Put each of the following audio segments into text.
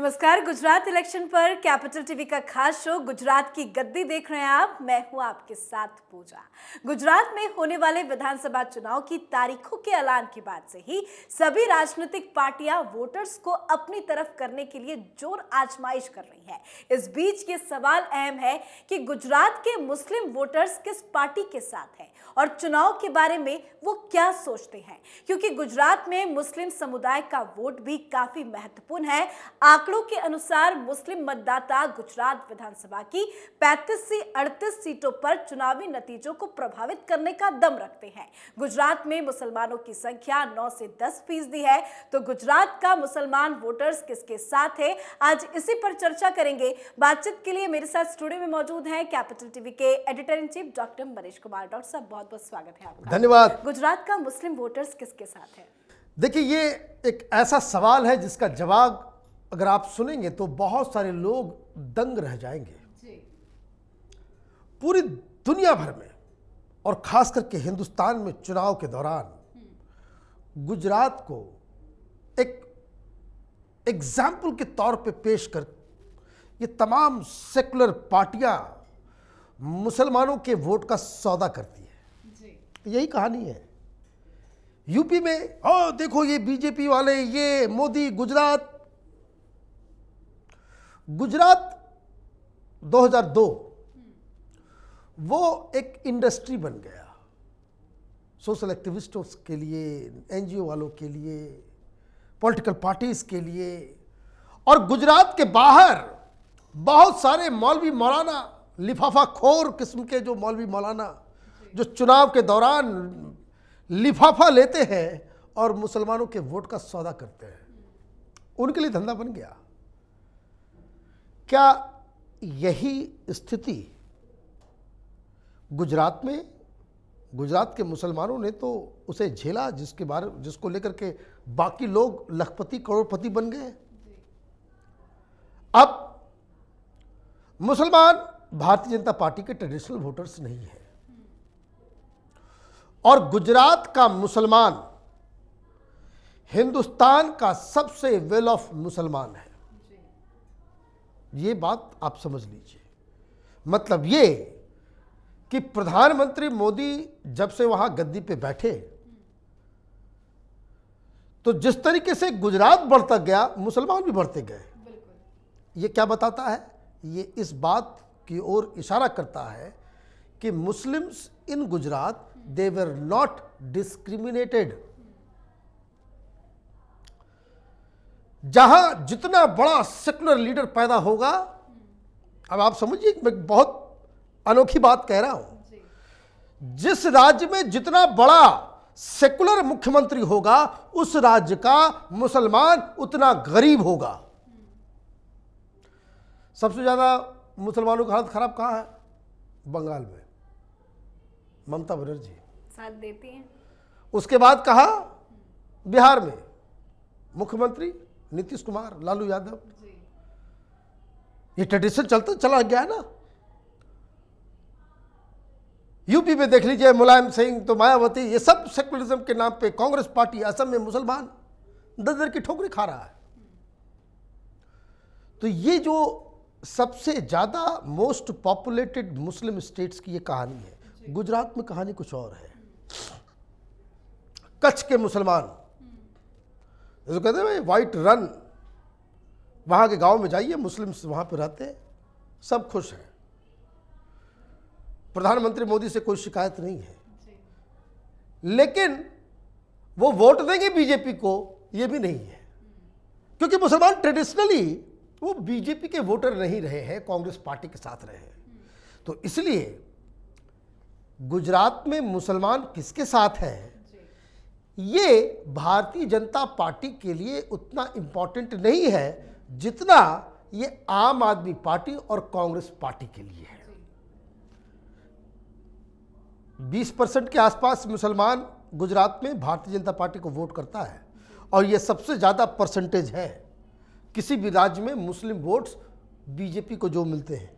नमस्कार। गुजरात इलेक्शन पर capital TV का खास शो गुजरात की गद्दी देख रहे हैं आप। मैं हूं आपके साथ पूजा। गुजरात में होने वाले विधानसभा चुनाव की तारीखों के ऐलान के बाद से ही सभी राजनीतिक पार्टियां वोटर्स को अपनी तरफ करने के लिए जोर आजमाइश कर रही हैं। इस बीच ये सवाल अहम है कि गुजरात के मुस्लिम वोटर्स किस पार्टी के साथ हैं और चुनाव के बारे में वो क्या सोचते हैं, क्योंकि गुजरात में मुस्लिम समुदाय का वोट भी काफी महत्वपूर्ण है। आंकड़ों के अनुसार मुस्लिम मतदाता गुजरात विधानसभा की 35 से 38 सीटों पर चुनावी नतीजों को प्रभावित करने का दम रखते हैं। गुजरात में मुसलमानों की संख्या 9 से 10% है, तो गुजरात का मुसलमान वोटर्स किसके साथ है, आज इसी पर चर्चा करेंगे। बातचीत के लिए मेरे साथ स्टूडियो में मौजूद हैं कैपिटल टीवी के editor in chief doctor Manish Kumar. Doctor साहब, बहुत बहुत स्वागत है आपका। धन्यवाद। गुजरात का मुस्लिम वोटर्स किसके साथ है? देखिए, ये एक ऐसा सवाल है जिसका जवाब अगर आप सुनेंगे तो बहुत सारे लोग दंग रह जाएंगे जी। पूरी दुनिया भर में और खास करके हिंदुस्तान में चुनाव के दौरान गुजरात को एक एग्जाम्पल के तौर पे पेश कर ये तमाम सेकुलर पार्टियां मुसलमानों के वोट का सौदा करती है जी। यही कहानी है। यूपी में देखो ये बीजेपी वाले, ये मोदी। गुजरात 2002 वो एक इंडस्ट्री बन गया सोशल एक्टिविस्टों के लिए, एनजीओ वालों के लिए, पॉलिटिकल पार्टीज के लिए। और गुजरात के बाहर बहुत सारे मौलवी मौलाना, लिफाफा खोर किस्म के जो मौलवी मौलाना जो चुनाव के दौरान लिफाफा लेते हैं और मुसलमानों के वोट का सौदा करते हैं, उनके लिए धंधा बन गया। क्या यही स्थिति गुजरात में? गुजरात के मुसलमानों ने तो उसे झेला, जिसको लेकर के बाकी लोग लखपति करोड़पति बन गए। अब मुसलमान भारतीय जनता पार्टी के ट्रेडिशनल वोटर्स नहीं है और गुजरात का मुसलमान हिंदुस्तान का सबसे वेल ऑफ मुसलमान है। ये बात आप समझ लीजिए। मतलब ये कि प्रधानमंत्री मोदी जब से वहां गद्दी पे बैठे तो जिस तरीके से गुजरात बढ़ता गया, मुसलमान भी बढ़ते गए। ये क्या बताता है? ये इस बात की ओर इशारा करता है कि Muslims in Gujarat they were not discriminated. जहां जितना बड़ा सेकुलर लीडर पैदा होगा, अब आप समझिए, मैं बहुत अनोखी बात कह रहा हूं, जिस राज्य में जितना बड़ा सेकुलर मुख्यमंत्री होगा उस राज्य का मुसलमान उतना गरीब होगा। सबसे ज्यादा मुसलमानों की हालत खराब कहां है? बंगाल में ममता बनर्जी साथ देती हैं। उसके उसके बाद कहा बिहार में मुख्यमंत्री नीतीश कुमार, लालू यादव जी। ये ट्रेडिशन चलता चला गया है ना। यूपी में देख लीजिए, मुलायम सिंह, तो मायावती, ये सब सेकुलरिज्म के नाम पे कांग्रेस पार्टी। असम में मुसलमान दर की ठोकरी खा रहा है। तो ये जो सबसे ज्यादा मोस्ट पॉपुलेटेड मुस्लिम स्टेट्स की ये कहानी है। गुजरात में कहानी कुछ और है। कच्छ के मुसलमान जो कहते हैं वाइट रन, वहां के गांव में जाइए, मुस्लिम्स वहां पे रहते हैं, सब खुश हैं। प्रधानमंत्री मोदी से कोई शिकायत नहीं है, लेकिन वो वोट देंगे बीजेपी को, ये भी नहीं है, क्योंकि मुसलमान ट्रेडिशनली वो बीजेपी के वोटर नहीं रहे हैं, कांग्रेस पार्टी के साथ रहे हैं। तो इसलिए गुजरात में मुसलमान किसके साथ है, ये भारतीय जनता पार्टी के लिए उतना इंपॉर्टेंट नहीं है जितना ये आम आदमी पार्टी और कांग्रेस पार्टी के लिए है। 20% के आसपास मुसलमान गुजरात में भारतीय जनता पार्टी को वोट करता है और ये सबसे ज़्यादा परसेंटेज है किसी भी राज्य में मुस्लिम वोट्स बीजेपी को जो मिलते हैं।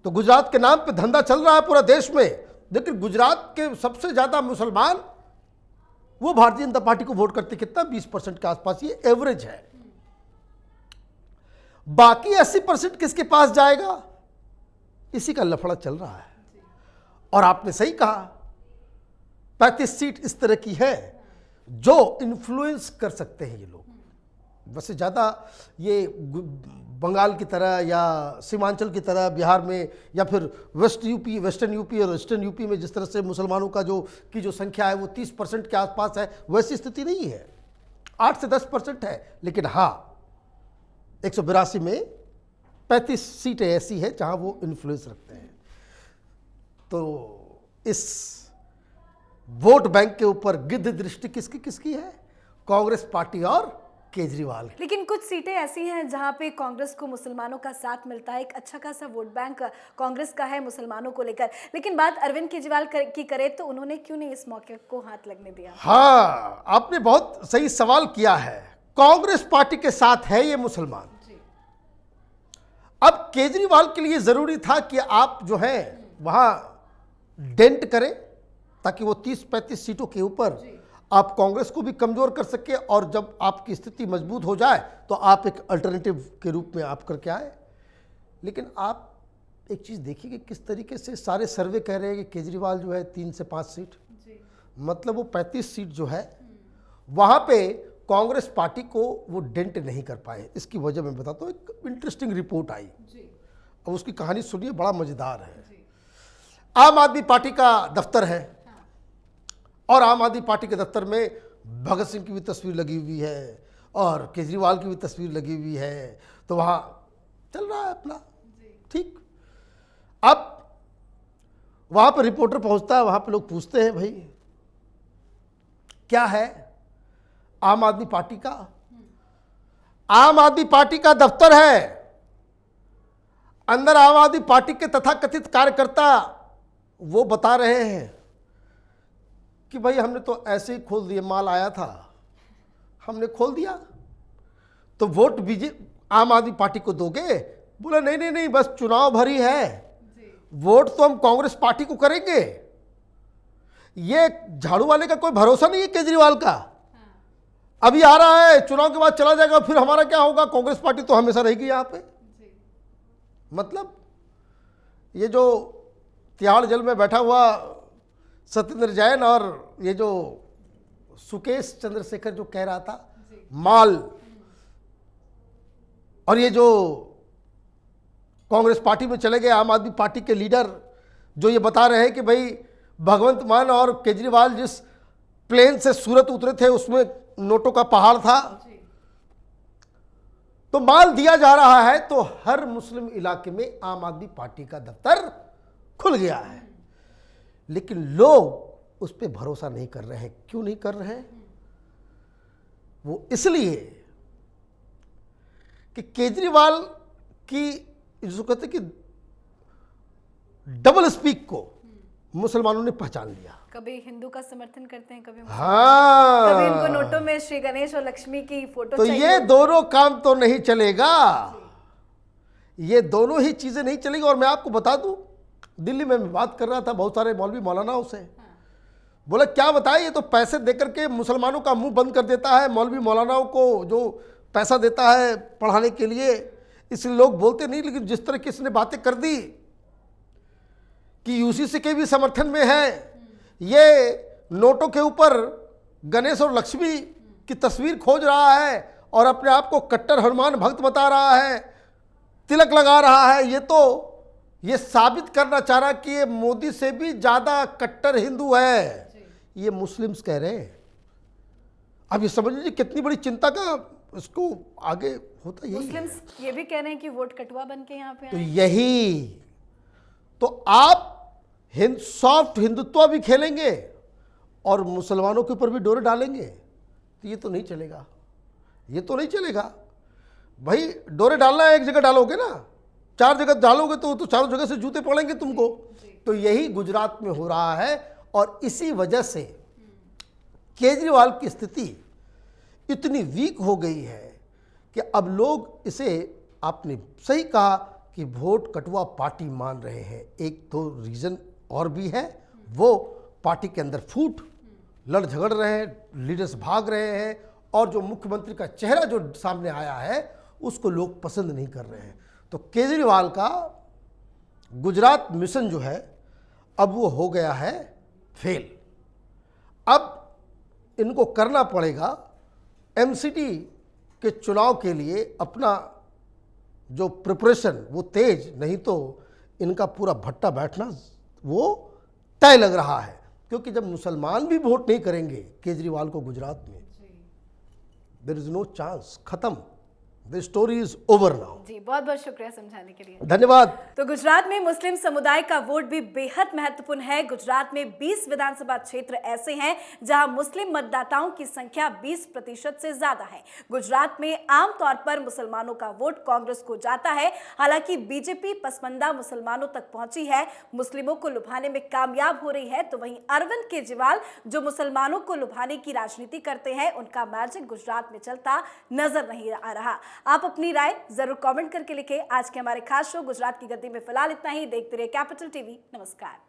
तो गुजरात के नाम पे धंधा चल रहा है पूरा देश में, लेकिन गुजरात के सबसे ज़्यादा मुसलमान वो भारतीय जनता पार्टी को वोट करते। कितना? 20% के आसपास, ये एवरेज है। बाकी 80% किसके पास जाएगा, इसी का लफड़ा चल रहा है। और आपने सही कहा, 35 सीट इस तरह की है जो इन्फ्लुएंस कर सकते हैं ये लोग। वैसे ज़्यादा ये बंगाल की तरह या सीमांचल की तरह बिहार में या फिर वेस्टर्न यूपी और ईस्टर्न यूपी में जिस तरह से मुसलमानों का जो संख्या है वो 30% के आसपास है, वैसी स्थिति नहीं है। 8 से 10% है। लेकिन हाँ, 182 में 35 सीटें ऐसी है जहां वो इन्फ्लुएंस रखते हैं। तो इस वोट बैंक के ऊपर गिद्ध दृष्टि किसकी है? कांग्रेस पार्टी और केजरीवाल। लेकिन कुछ सीटें ऐसी हैं जहां पे कांग्रेस को मुसलमानों का साथ मिलता है, एक अच्छा खासा वोट बैंक कांग्रेस का है मुसलमानों को लेकर। लेकिन बात अरविंद केजरीवाल की करें तो उन्होंने क्यों नहीं इस मौके को हाथ लगने दिया? हाँ, आपने बहुत सही सवाल किया है। कांग्रेस पार्टी के साथ है ये मुसलमान। अब केजरीवाल के लिए जरूरी था कि आप जो है वहां डेंट करें ताकि वो 30-35 सीटों के ऊपर आप कांग्रेस को भी कमजोर कर सके, और जब आपकी स्थिति मजबूत हो जाए तो आप एक अल्टरनेटिव के रूप में आप करके आए। लेकिन आप एक चीज़ देखिए कि किस तरीके से सारे सर्वे कह रहे हैं कि केजरीवाल जो है 3 से 5 सीट, मतलब वो 35 सीट जो है वहाँ पे कांग्रेस पार्टी को वो डेंट नहीं कर पाए। इसकी वजह मैं बताता हूँ। एक इंटरेस्टिंग रिपोर्ट आई, अब उसकी कहानी सुनिए, बड़ा मज़ेदार है। आम आदमी पार्टी का दफ्तर है और आम आदमी पार्टी के दफ्तर में भगत सिंह की भी तस्वीर लगी हुई है और केजरीवाल की भी तस्वीर लगी हुई है। तो वहाँ चल रहा है अपना ठीक। अब वहाँ पर रिपोर्टर पहुँचता है, वहाँ पर लोग पूछते हैं भाई क्या है आम आदमी पार्टी का? आम आदमी पार्टी का दफ्तर है, अंदर आम आदमी पार्टी के तथाकथित कार्यकर्ता वो बता रहे हैं कि भाई हमने तो ऐसे ही खोल दिया, माल आया था हमने खोल दिया, तो वोट आम आदमी पार्टी को दोगे? बोला नहीं, बस चुनाव भरी है, वोट तो हम कांग्रेस पार्टी को करेंगे। ये झाड़ू वाले का कोई भरोसा नहीं है केजरीवाल का। अभी आ रहा है, चुनाव के बाद चला जाएगा, फिर हमारा क्या होगा? कांग्रेस पार्टी तो हमेशा रहेगी यहाँ पे। मतलब ये जो तिहाड़ जेल में बैठा हुआ सत्येंद्र जैन और ये जो सुकेश चंद्रशेखर जो कह रहा था माल, और ये जो कांग्रेस पार्टी में चले गए आम आदमी पार्टी के लीडर जो ये बता रहे हैं कि भाई भगवंत मान और केजरीवाल जिस प्लेन से सूरत उतरे थे उसमें नोटों का पहाड़ था, तो माल दिया जा रहा है। तो हर मुस्लिम इलाके में आम आदमी पार्टी का दफ्तर खुल गया है। लेकिन लोग उस पर भरोसा नहीं कर रहे हैं। क्यों नहीं कर रहे हैं? वो इसलिए कि केजरीवाल की जिसको कहते हैं कि डबल स्पीक को मुसलमानों ने पहचान लिया। कभी हिंदू का समर्थन करते हैं, कभी हाँ, कभी इनको नोटों में श्री गणेश और लक्ष्मी की फोटो तो चाहिए। ये दोनों काम तो नहीं चलेगा, ये दोनों ही चीजें नहीं चलेगी। और मैं आपको बता दूं, दिल्ली में मैं बात कर रहा था बहुत सारे मौलवी मौलानाओं से, बोला क्या बताए, ये तो पैसे देकर के मुसलमानों का मुंह बंद कर देता है। मौलवी मौलानाओं को जो पैसा देता है पढ़ाने के लिए, इसलिए लोग बोलते नहीं। लेकिन जिस तरह की इसने बातें कर दी कि यूसीसी के भी समर्थन में है, ये नोटों के ऊपर गणेश और लक्ष्मी की तस्वीर खोज रहा है और अपने आप को कट्टर हनुमान भक्त बता रहा है, तिलक लगा रहा है, ये साबित करना चाह रहा कि ये मोदी से भी ज्यादा कट्टर हिंदू है, ये मुस्लिम्स कह रहे हैं। अब ये समझ लीजिए कितनी बड़ी चिंता का इसको आगे होता यही है। मुस्लिम्स ये भी कह रहे हैं कि वोट कटुआ बन के यहाँ पे तो आए। यही तो आप सॉफ्ट हिंदुत्व भी खेलेंगे और मुसलमानों के ऊपर भी डोरे डालेंगे, तो ये तो नहीं चलेगा, ये तो नहीं चलेगा भाई। डोरे डालना है एक जगह डालोगे ना, 4 जगह डालोगे तो चारों जगह से जूते पड़ेंगे तुमको। तो यही गुजरात में हो रहा है और इसी वजह से केजरीवाल की स्थिति इतनी वीक हो गई है कि अब लोग इसे, आपने सही कहा कि वोट कटुआ पार्टी मान रहे हैं। एक तो रीजन और भी है, वो पार्टी के अंदर फूट, लड़ झगड़ रहे हैं, लीडर्स भाग रहे हैं, और जो मुख्यमंत्री का चेहरा जो सामने आया है उसको लोग पसंद नहीं कर रहे हैं। तो केजरीवाल का गुजरात मिशन जो है अब वो हो गया है फेल। अब इनको करना पड़ेगा एमसीडी के चुनाव के लिए अपना जो प्रिपरेशन वो तेज, नहीं तो इनका पूरा भट्टा बैठना वो तय लग रहा है। क्योंकि जब मुसलमान भी वोट नहीं करेंगे केजरीवाल को गुजरात में, देयर इज नो चांस, खत्म, the story is over now. जी, बहुत बहुत शुक्रिया समझाने के लिए। धन्यवाद। तो गुजरात में मुस्लिम समुदाय का वोट भी बेहद महत्वपूर्ण है। गुजरात में 20 विधानसभा क्षेत्र ऐसे हैं जहां मुस्लिम मतदाताओं की संख्या 20% से ज्यादा है। गुजरात में आमतौर पर मुसलमानों का वोट कांग्रेस को जाता है। हालांकि बीजेपी पसमंदा मुसलमानों तक पहुंची है, मुस्लिमों को लुभाने में कामयाब हो रही है। तो वहीं अरविंद केजरीवाल जो मुसलमानों को लुभाने की राजनीति करते हैं, उनका मैजिक गुजरात में चलता नजर नहीं आ रहा। आप अपनी राय जरूर कमेंट करके लिखें। आज के हमारे खास शो गुजरात की गद्दी में फिलहाल इतना ही। देखते रहिए कैपिटल टीवी। नमस्कार।